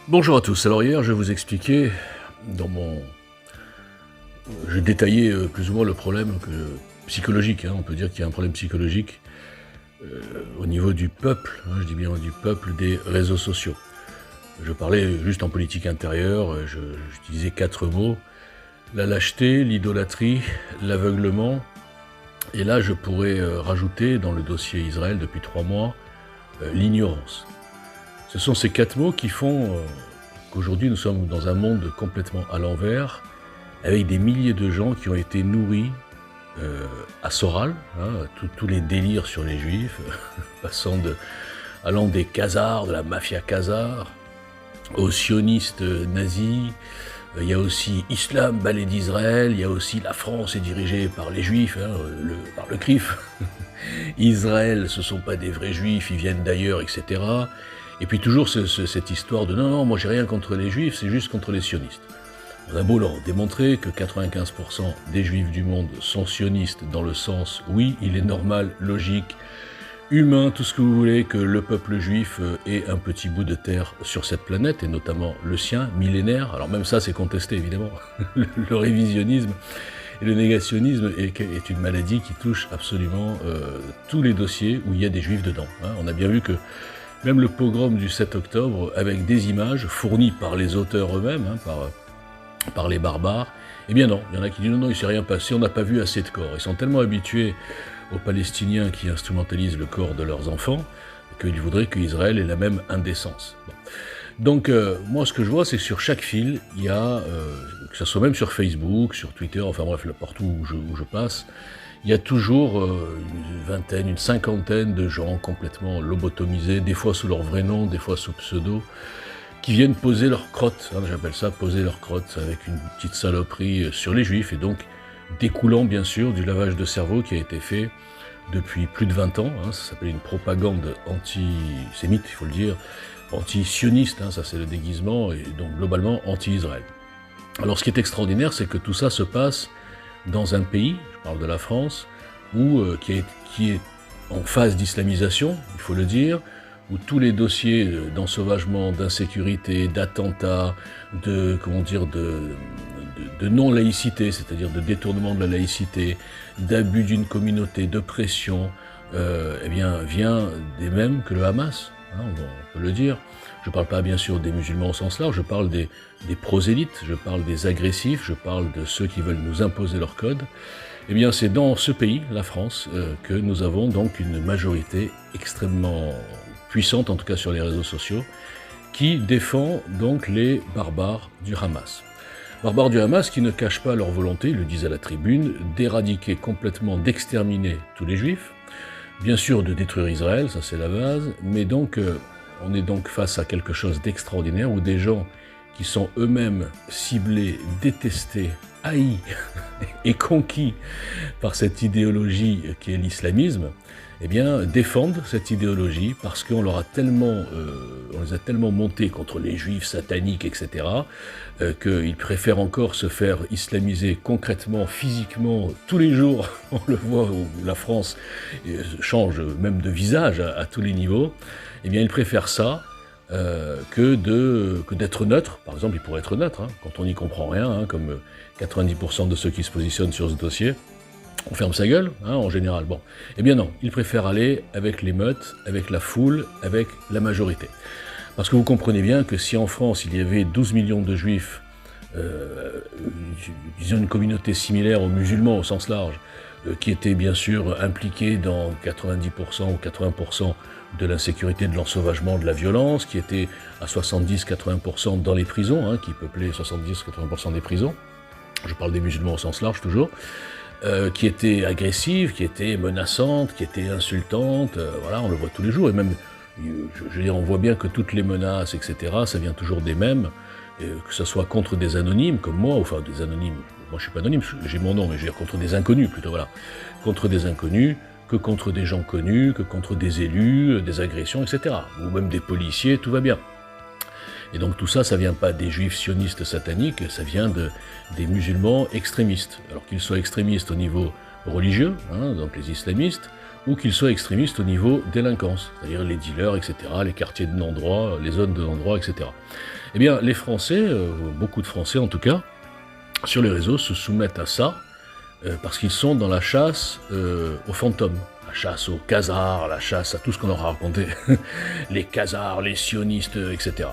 Bonjour à tous. Alors hier, je vous expliquais, je détaillais plus ou moins le problème psychologique, on peut dire qu'il y a un problème psychologique au niveau du peuple, je dis bien du peuple des réseaux sociaux. Je parlais juste en politique intérieure, j'utilisais 4 mots: la lâcheté, l'idolâtrie, l'aveuglement, et là je pourrais rajouter dans le dossier Israël depuis 3 mois, l'ignorance. Ce sont ces 4 mots qui font qu'aujourd'hui nous sommes dans un monde complètement à l'envers, avec des milliers de gens qui ont été nourris à Soral, tous les délires sur les juifs, allant des khazars, de la mafia khazare, aux sionistes nazis. Il y a aussi Islam, balai d'Israël, il y a aussi la France est dirigée par les juifs, par le CRIF. Israël, ce ne sont pas des vrais juifs, ils viennent d'ailleurs, etc. Et puis toujours cette histoire de non, moi j'ai rien contre les juifs, c'est juste contre les sionistes. On a beau leur démontrer que 95% des juifs du monde sont sionistes dans le sens, oui, il est normal, logique, humain, tout ce que vous voulez, que le peuple juif ait un petit bout de terre sur cette planète, et notamment le sien, millénaire. Alors même ça, c'est contesté, évidemment. Le révisionnisme et le négationnisme est une maladie qui touche absolument tous les dossiers où il y a des juifs dedans. On a bien vu que même le pogrom du 7 octobre, avec des images fournies par les auteurs eux-mêmes, par les barbares, eh bien non, il y en a qui disent non, il ne s'est rien passé, on n'a pas vu assez de corps. Ils sont tellement habitués aux Palestiniens qui instrumentalisent le corps de leurs enfants qu'ils voudraient qu'Israël ait la même indécence. Bon. Donc moi ce que je vois, c'est que sur chaque fil, il y a, que ce soit même sur Facebook, sur Twitter, enfin bref, partout où je passe, il y a toujours une vingtaine, une cinquantaine de gens complètement lobotomisés, des fois sous leur vrai nom, des fois sous pseudo, qui viennent poser leur crotte, j'appelle ça poser leur crotte, avec une petite saloperie sur les juifs, et donc découlant bien sûr du lavage de cerveau qui a été fait depuis plus de 20 ans, ça s'appelle une propagande antisémite, il faut le dire, anti-sioniste, ça c'est le déguisement, et donc globalement anti-Israël. Alors ce qui est extraordinaire, c'est que tout ça se passe dans un pays, je parle de la France, qui est en phase d'islamisation, il faut le dire, où tous les dossiers d'ensauvagement, d'insécurité, d'attentats, de non-laïcité, c'est-à-dire de détournement de la laïcité, d'abus d'une communauté, de pression, vient des mêmes que le Hamas, on peut le dire. Je ne parle pas bien sûr des musulmans au sens large, je parle des prosélytes, je parle des agressifs, je parle de ceux qui veulent nous imposer leur code. Eh bien c'est dans ce pays, la France, que nous avons donc une majorité extrêmement puissante, en tout cas sur les réseaux sociaux, qui défend donc les barbares du Hamas. Barbares du Hamas qui ne cachent pas leur volonté, ils le disent à la tribune, d'éradiquer complètement, d'exterminer tous les juifs, bien sûr de détruire Israël, ça c'est la base, mais donc on est donc face à quelque chose d'extraordinaire où des gens qui sont eux-mêmes ciblés, détestés, haïs et conquis par cette idéologie qui est l'islamisme, eh bien, défendent cette idéologie parce qu'on les a tellement montés contre les juifs sataniques, etc., qu'ils préfèrent encore se faire islamiser concrètement, physiquement, tous les jours. On le voit où la France change même de visage à tous les niveaux. Eh bien, ils préfèrent ça que d'être neutre. Par exemple, ils pourraient être neutres, quand on n'y comprend rien, comme 90% de ceux qui se positionnent sur ce dossier. On ferme sa gueule, en général. Bon, eh bien non, ils préfèrent aller avec l'émeute, avec la foule, avec la majorité. Parce que vous comprenez bien que si en France il y avait 12 millions de juifs, disons une communauté similaire aux musulmans au sens large, qui étaient bien sûr impliqués dans 90% ou 80% de l'insécurité, de l'ensauvagement, de la violence, qui étaient à 70-80% dans les prisons, qui peuplaient 70-80% des prisons, je parle des musulmans au sens large toujours, qui étaient agressives, qui étaient menaçantes, qui étaient insultantes, voilà, on le voit tous les jours, et même, je veux dire, on voit bien que toutes les menaces, etc., ça vient toujours des mêmes, que ce soit contre des anonymes, comme moi, enfin des anonymes, moi je suis pas anonyme, j'ai mon nom, mais je veux dire contre des inconnus plutôt, voilà, contre des inconnus, que contre des gens connus, que contre des élus, des agressions, etc., ou même des policiers, tout va bien. Et donc tout ça, ça vient pas des juifs sionistes sataniques, ça vient des musulmans extrémistes. Alors qu'ils soient extrémistes au niveau religieux, donc les islamistes, ou qu'ils soient extrémistes au niveau délinquance, c'est-à-dire les dealers, etc., les quartiers de non-droit, les zones de non-droit, etc. Eh bien, les Français, beaucoup de Français en tout cas, sur les réseaux se soumettent à ça, parce qu'ils sont dans la chasse aux fantômes, la chasse aux khazars, la chasse à tout ce qu'on leur a raconté, les khazars, les sionistes, etc.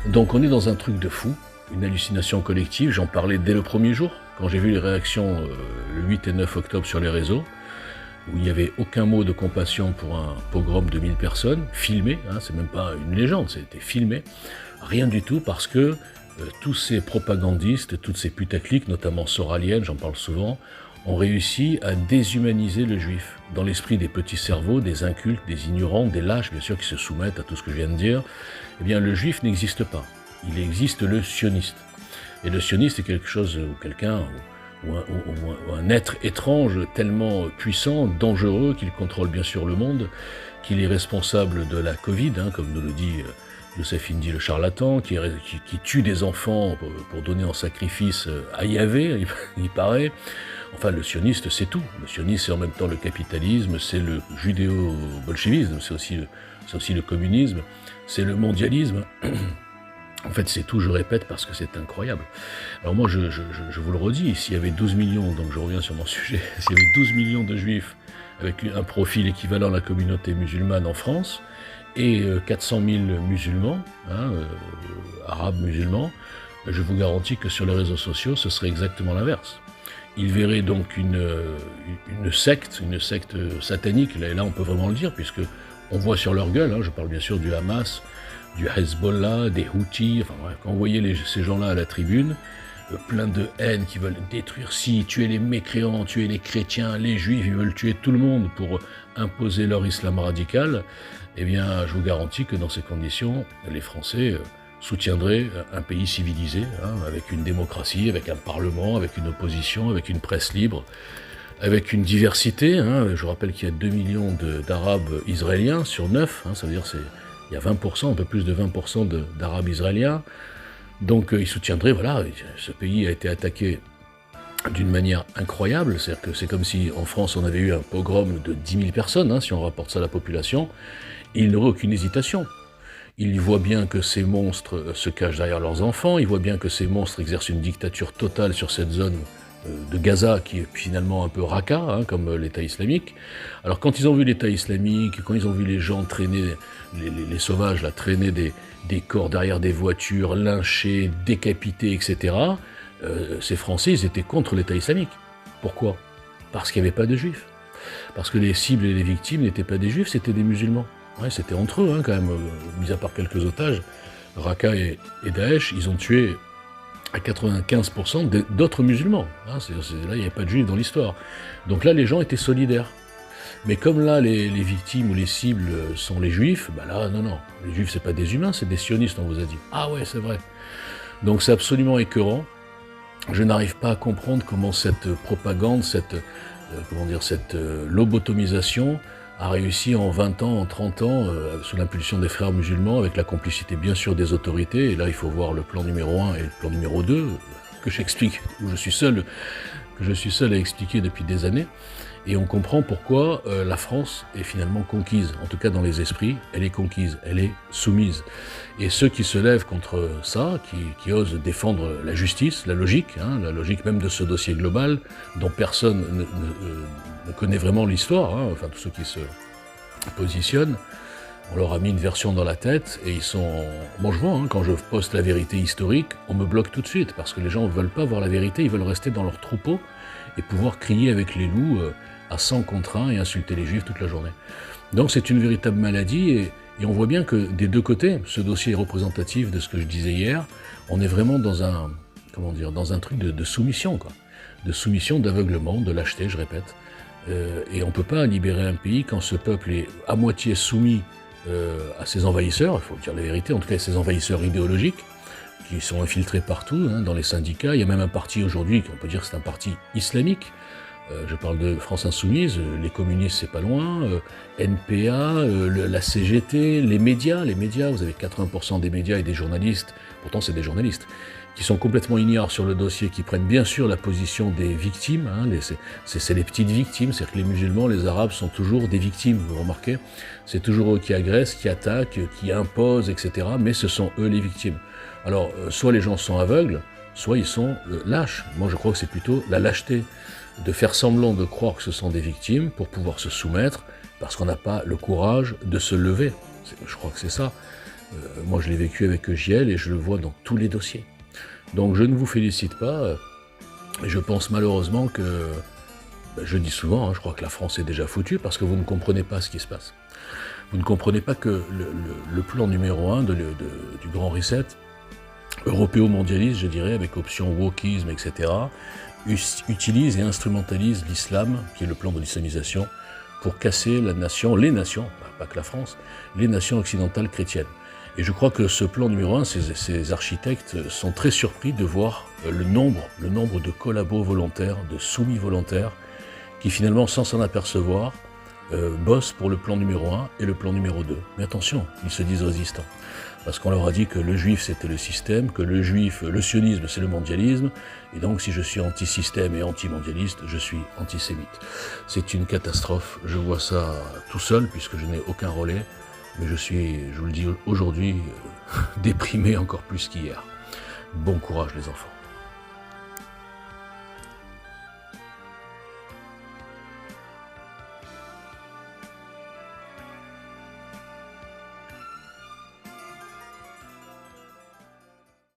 Donc on est dans un truc de fou, une hallucination collective, j'en parlais dès le premier jour, quand j'ai vu les réactions le 8 et 9 octobre sur les réseaux, où il n'y avait aucun mot de compassion pour un pogrom de 1000 personnes, filmé, hein, c'est même pas une légende, c'était filmé, rien du tout, parce que tous ces propagandistes, toutes ces putaclics, notamment soraliennes, j'en parle souvent, ont réussi à déshumaniser le juif. Dans l'esprit des petits cerveaux, des incultes, des ignorants, des lâches, bien sûr, qui se soumettent à tout ce que je viens de dire, eh bien, le juif n'existe pas. Il existe le sioniste. Et le sioniste est quelque chose, ou quelqu'un, ou un être étrange, tellement puissant, dangereux, qu'il contrôle bien sûr le monde, qu'il est responsable de la Covid, hein, comme nous le dit Youssef Indy le charlatan, qui tue des enfants pour donner en sacrifice à Yahvé, il paraît. Enfin, le sioniste, c'est tout. Le sioniste, c'est en même temps le capitalisme, c'est le judéo-bolchevisme, c'est aussi le communisme, c'est le mondialisme. En fait, c'est tout, je répète, parce que c'est incroyable. Alors moi, je vous le redis, s'il y avait 12 millions, donc je reviens sur mon sujet, s'il y avait 12 millions de juifs avec un profil équivalent à la communauté musulmane en France, et 400 000 musulmans, hein, arabes musulmans, je vous garantis que sur les réseaux sociaux, ce serait exactement l'inverse. Ils verraient donc une secte satanique, là on peut vraiment le dire, puisque on voit sur leur gueule, hein, je parle bien sûr du Hamas, du Hezbollah, des Houthis, enfin bref, quand vous voyez ces gens-là à la tribune, plein de haine, qui veulent détruire tuer les mécréants, tuer les chrétiens, les juifs, ils veulent tuer tout le monde pour imposer leur islam radical, eh bien je vous garantis que dans ces conditions, les Français soutiendraient un pays civilisé, hein, avec une démocratie, avec un parlement, avec une opposition, avec une presse libre, avec une diversité, hein. Je rappelle qu'il y a 2 millions d'Arabes israéliens sur 9, hein, ça veut dire il y a 20%, un peu plus de 20% d'Arabes israéliens. Donc ils soutiendraient, voilà, ce pays a été attaqué d'une manière incroyable, c'est-à-dire que c'est comme si en France on avait eu un pogrom de 10 000 personnes, hein, si on rapporte ça à la population, et ils n'auraient aucune hésitation. Ils voient bien que ces monstres se cachent derrière leurs enfants, ils voient bien que ces monstres exercent une dictature totale sur cette zone de Gaza, qui est finalement un peu raqqa, hein, comme l'État islamique. Alors quand ils ont vu l'État islamique, quand ils ont vu les gens traîner, les sauvages là, traîner des corps derrière des voitures, lynchés, décapités, etc., ces Français, ils étaient contre l'État islamique. Pourquoi? Parce qu'il n'y avait pas de juifs. Parce que les cibles et les victimes n'étaient pas des juifs, c'était des musulmans. Ouais, c'était entre eux, hein, quand même, mis à part quelques otages. Raqqa et Daesh, ils ont tué à 95% d'autres musulmans. Hein, là, il n'y avait pas de juifs dans l'histoire. Donc là, les gens étaient solidaires. Mais comme là, les victimes ou les cibles sont les juifs, bah là, non. Les juifs, c'est pas des humains, c'est des sionistes, on vous a dit. Ah ouais, c'est vrai. Donc c'est absolument écœurant. Je n'arrive pas à comprendre comment cette propagande, cette lobotomisation a réussi en 20 ans, en 30 ans, sous l'impulsion des frères musulmans, avec la complicité bien sûr des autorités. Et là, il faut voir le plan numéro 1 et le plan numéro 2, que j'explique, que je suis seul à expliquer depuis des années. Et on comprend pourquoi la France est finalement conquise. En tout cas, dans les esprits, elle est conquise, elle est soumise. Et ceux qui se lèvent contre ça, qui osent défendre la justice, la logique, hein, la logique même de ce dossier global, dont personne ne connaît vraiment l'histoire, hein, enfin tous ceux qui se positionnent, on leur a mis une version dans la tête, et ils sont... Bon, je vois, hein, quand je poste la vérité historique, on me bloque tout de suite, parce que les gens ne veulent pas voir la vérité, ils veulent rester dans leur troupeau, et pouvoir crier avec les loups à 100 contre 1 et insulter les juifs toute la journée. Donc c'est une véritable maladie, et on voit bien que des deux côtés, ce dossier est représentatif de ce que je disais hier, on est vraiment dans un, dans un truc de soumission, quoi. De soumission, d'aveuglement, de lâcheté, je répète. Et on ne peut pas libérer un pays quand ce peuple est à moitié soumis à ses envahisseurs, il faut dire la vérité, en tout cas ses envahisseurs idéologiques, qui sont infiltrés partout, hein, dans les syndicats. Il y a même un parti aujourd'hui, on peut dire que c'est un parti islamique, Je parle de France Insoumise, les communistes c'est pas loin, NPA, la CGT, les médias, vous avez 80% des médias et des journalistes, pourtant c'est des journalistes, qui sont complètement ignares sur le dossier, qui prennent bien sûr la position des victimes, hein, c'est les petites victimes, c'est-à-dire que les musulmans, les arabes sont toujours des victimes, vous remarquez, c'est toujours eux qui agressent, qui attaquent, qui imposent, etc., mais ce sont eux les victimes. Alors, soit les gens sont aveugles, soit ils sont lâches. Moi je crois que c'est plutôt la lâcheté de faire semblant de croire que ce sont des victimes pour pouvoir se soumettre, parce qu'on n'a pas le courage de se lever. Je crois que c'est ça. Moi je l'ai vécu avec Giel et je le vois dans tous les dossiers. Donc je ne vous félicite pas, et je pense malheureusement que, je dis souvent, hein, je crois que la France est déjà foutue, parce que vous ne comprenez pas ce qui se passe. Vous ne comprenez pas que le plan numéro 1 du Grand Reset, européo-mondialiste, je dirais, avec option wokisme, etc., utilise et instrumentalise l'islam, qui est le plan de l'islamisation, pour casser la nation, les nations, pas que la France, les nations occidentales chrétiennes. Et je crois que ce plan numéro 1, ces architectes sont très surpris de voir le nombre de collabos volontaires, de soumis volontaires, qui finalement, sans s'en apercevoir, bossent pour le plan numéro 1 et le plan numéro 2. Mais attention, ils se disent résistants. Parce qu'on leur a dit que le juif c'était le système, que le sionisme c'est le mondialisme, et donc si je suis anti-système et anti-mondialiste, je suis antisémite. C'est une catastrophe, je vois ça tout seul puisque je n'ai aucun relais, mais je vous le dis aujourd'hui, déprimé encore plus qu'hier. Bon courage les enfants.